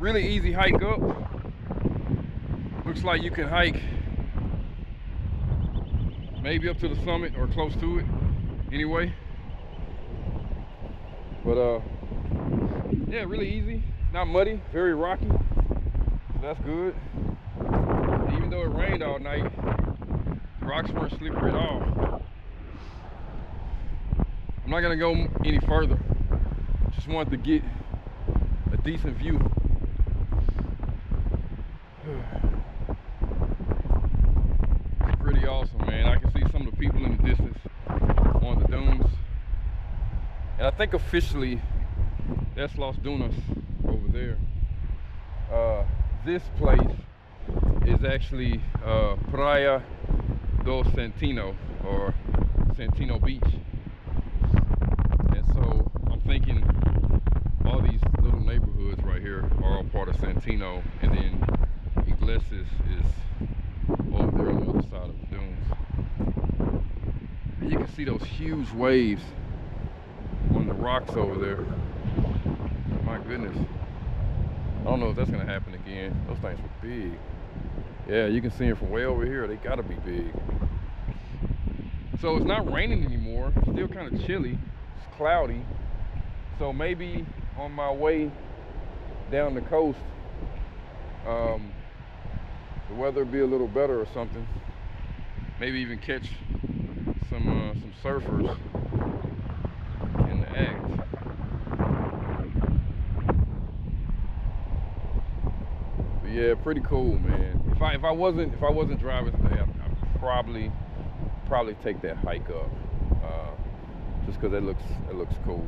Really easy hike up. Looks like you can hike maybe up to the summit or close to it anyway. But yeah, really easy, not muddy, very rocky, so that's good. Even though it rained all night, the rocks weren't slippery at all. I'm not gonna go any further, just wanted to get a decent view. It's pretty awesome, man. I can see some of the people in the distance on the dunes. And I think officially that's Las Dunas over there. This place is actually Praia do Santino, or Santino Beach. And so I'm thinking all these little neighborhoods right here are all part of Santino, and then Iglesias is over there on the other side of the dunes. And you can see those huge waves on the rocks over there. My goodness. I don't know if that's gonna happen again. Those things were big. Yeah, you can see them from way over here. They gotta be big. So it's not raining anymore. It's still kind of chilly. It's cloudy. So maybe on my way down the coast, the weather will be a little better or something. Maybe even catch some surfers in the act. But yeah, pretty cool, man. If I wasn't driving today, I'd probably take that hike up, just because it looks cool.